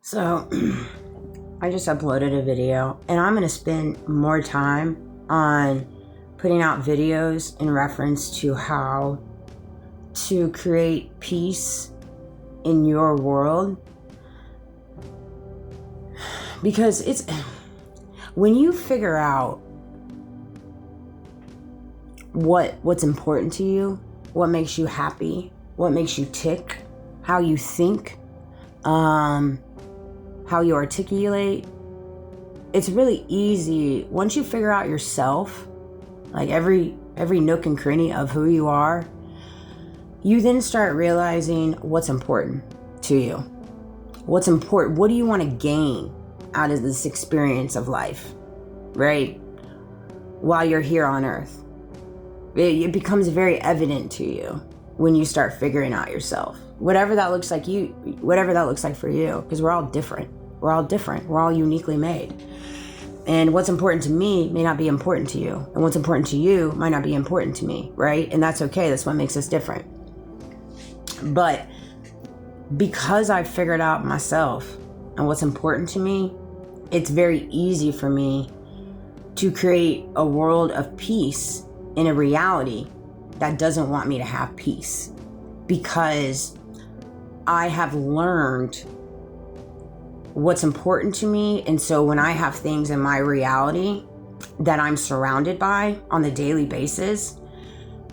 So I just uploaded a video and I'm going to spend more time on putting out videos in reference to how to create peace in your world. Because it's when you figure out what's important to you, what makes you happy, what makes you tick, how you think, how you articulate, it's really easy. Once you figure out yourself, like every nook and cranny of who you are, you then start realizing what's important to you. What's important? What do you want to gain out of this experience of life, right? While you're here on earth. It becomes very evident to you when you start figuring out yourself. Whatever that looks like for you, because we're all different. We're all uniquely made. And what's important to me may not be important to you. And what's important to you might not be important to me, right? And that's okay. That's what makes us different. But because I've figured out myself and what's important to me, it's very easy for me to create a world of peace in a reality that doesn't want me to have peace, because I have learned what's important to me. And so when I have things in my reality that I'm surrounded by on a daily basis,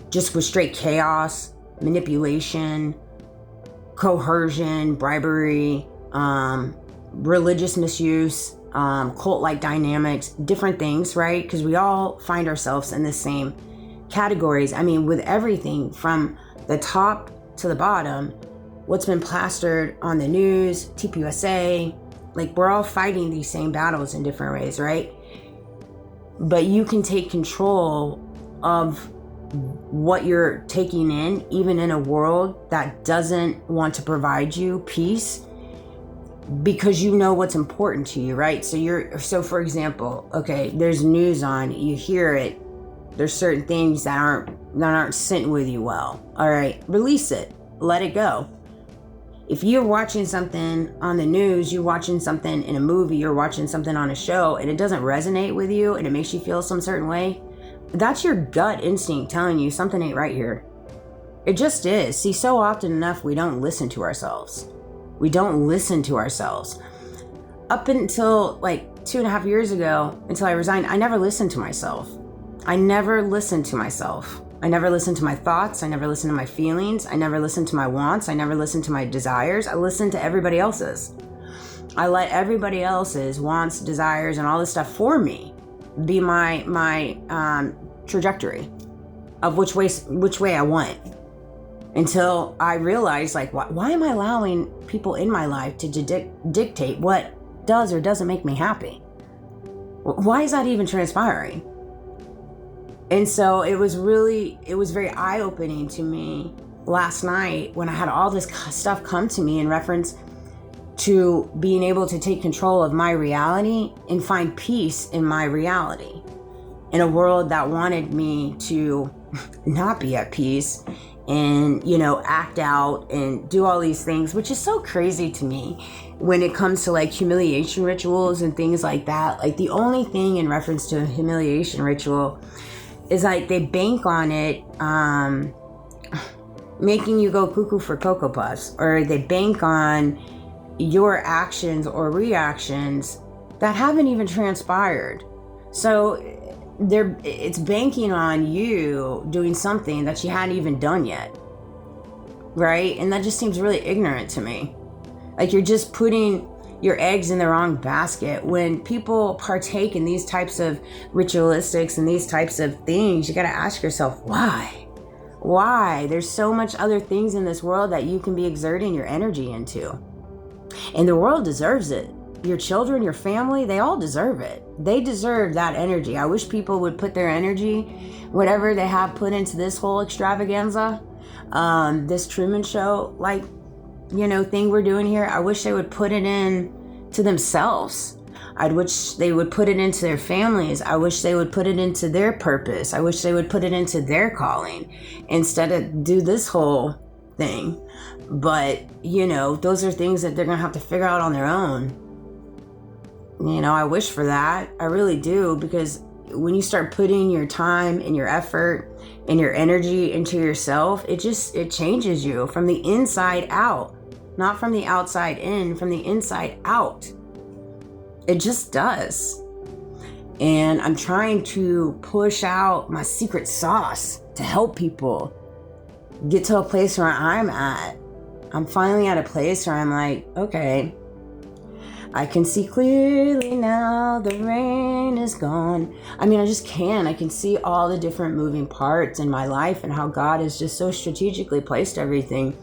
just with straight chaos, manipulation, coercion, bribery, religious misuse, cult-like dynamics, different things, right? Because we all find ourselves in the same categories. I mean, with everything from the top to the bottom, what's been plastered on the news, TPUSA, like we're all fighting these same battles in different ways, right? But you can take control of what you're taking in, even in a world that doesn't want to provide you peace, because you know what's important to you, right? So for example, okay, there's news on, you hear it, there's certain things that aren't sitting with you well. All right, release it, let it go. If you're watching something on the news, you're watching something in a movie, you're watching something on a show, and it doesn't resonate with you and it makes you feel some certain way, that's your gut instinct telling you something ain't right here. It just is. See, so often enough, we don't listen to ourselves. We don't listen to ourselves. Up until like 2.5 years ago, until I resigned, I never listened to myself. I never listened to myself. I never listened to my thoughts. I never listened to my feelings. I never listened to my wants. I never listened to my desires. I listened to everybody else's. I let everybody else's wants, desires, and all this stuff for me be my trajectory of which way I went. Until I realized, like, why am I allowing people in my life to dictate what does or doesn't make me happy? Why is that even transpiring? And so it was very eye-opening to me last night when I had all this stuff come to me in reference to being able to take control of my reality and find peace in my reality in a world that wanted me to not be at peace and, act out and do all these things, which is so crazy to me when it comes to like humiliation rituals and things like that. Like the only thing in reference to a humiliation ritual is like they bank on it making you go cuckoo for Cocoa Puffs, or they bank on your actions or reactions that haven't even transpired. So it's banking on you doing something that you hadn't even done yet, right? And that just seems really ignorant to me. Like you're just putting your eggs in the wrong basket. When people partake in these types of ritualistics and these types of things, you got to ask yourself, why? There's so much other things in this world that you can be exerting your energy into, and the world deserves it. Your children, your family, they all deserve it. They deserve that energy. I wish people would put their energy, whatever they have put into this whole extravaganza, this Truman Show, thing we're doing here. I wish they would put it in to themselves. I wish they would put it into their families. I wish they would put it into their purpose. I wish they would put it into their calling instead of do this whole thing. But, you know, those are things that they're going to have to figure out on their own. You know, I wish for that. I really do, because when you start putting your time and your effort and your energy into yourself, it changes you from the inside out, not from the outside in, from the inside out. It just does. And I'm trying to push out my secret sauce to help people get to a place where I'm at. I'm finally at a place where I'm like, okay, I can see clearly now, the rain is gone. I mean, I just can. I can see all the different moving parts in my life and how God has just so strategically placed everything.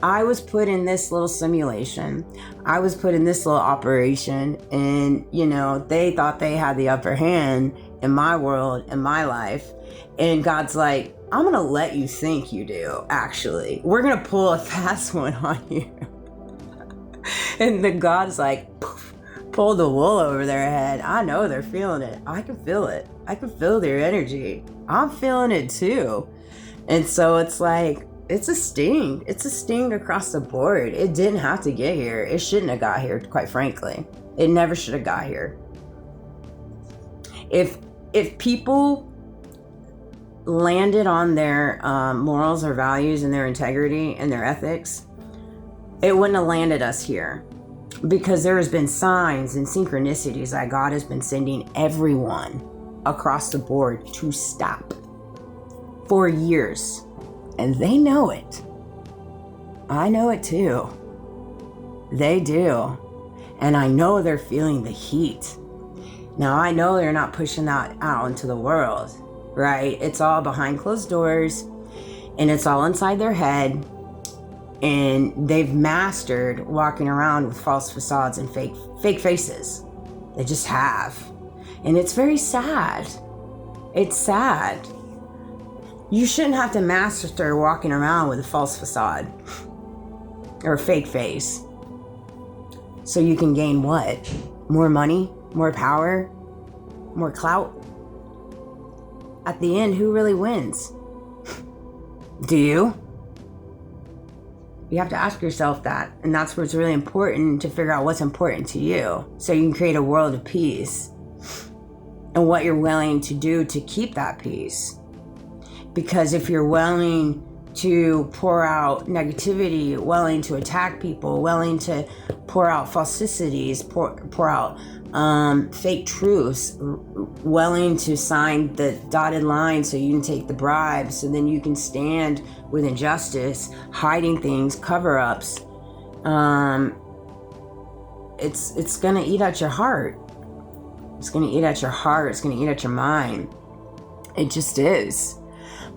I was put in this little simulation. I was put in this little operation, and, you know, they thought they had the upper hand in my world, in my life. And God's like, I'm going to let you think you do, actually. We're going to pull a fast one on you. And the God's like, poof, pull the wool over their head. I know they're feeling it. I can feel it. I can feel their energy. I'm feeling it too. And so it's like, it's a sting. It's a sting across the board. It didn't have to get here. It shouldn't have got here, quite frankly. It never should have got here. If people landed on their morals or values and their integrity and their ethics, it wouldn't have landed us here, because there has been signs and synchronicities that God has been sending everyone across the board to stop for years. And they know it. I know it too. They do. And I know they're feeling the heat. Now, I know they're not pushing that out into the world, right? It's all behind closed doors, and it's all inside their head. And they've mastered walking around with false facades and fake faces. They just have. And it's very sad. It's sad. You shouldn't have to master walking around with a false facade or a fake face. So you can gain what? More money, more power, more clout? At the end, who really wins? Do you? You have to ask yourself that. And that's where it's really important to figure out what's important to you, so you can create a world of peace and what you're willing to do to keep that peace. Because if you're willing to pour out negativity, willing to attack people, willing to pour out falsicities, pour out fake truths, willing to sign the dotted line so you can take the bribe, so then you can stand with injustice, hiding things, cover-ups, it's gonna eat at your heart. It's gonna eat at your heart. It's gonna eat at your mind. It just is.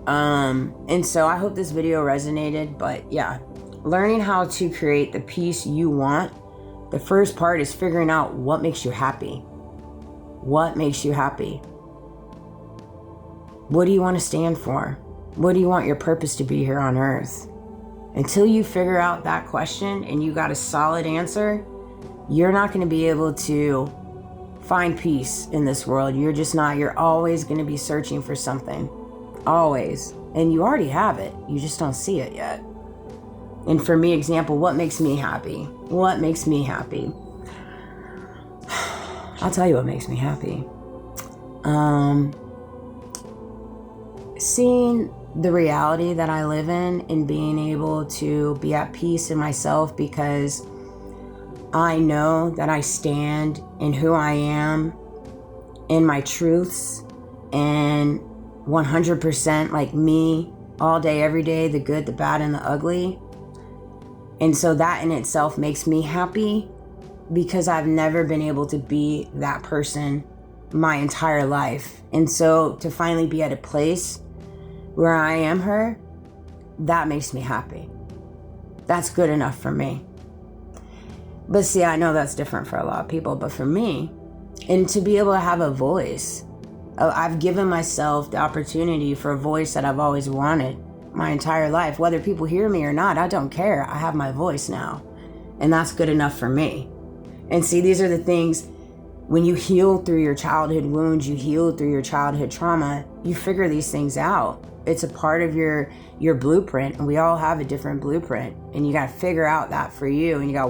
And so I hope this video resonated. But yeah, learning how to create the peace you want. The first part is figuring out what makes you happy. What makes you happy? What do you want to stand for? What do you want your purpose to be here on earth? Until you figure out that question and you got a solid answer, you're not going to be able to find peace in this world. You're just not. You're always going to be searching for something. Always. And you already have it. You just don't see it yet. And for me, example, what makes me happy? What makes me happy? I'll tell you what makes me happy. Seeing the reality that I live in and being able to be at peace in myself, because I know that I stand in who I am, in my truths, and 100% like me all day, every day, the good, the bad, and the ugly. And so that in itself makes me happy, because I've never been able to be that person my entire life. And so to finally be at a place where I am her, that makes me happy. That's good enough for me. But see, I know that's different for a lot of people, but for me, and to be able to have a voice, I've given myself the opportunity for a voice that I've always wanted my entire life. Whether people hear me or not, I don't care. I have my voice now, and that's good enough for me. And see, these are the things when you heal through your childhood wounds, you heal through your childhood trauma, you figure these things out. It's a part of your blueprint, and we all have a different blueprint, and you got to figure out that for you, and you got to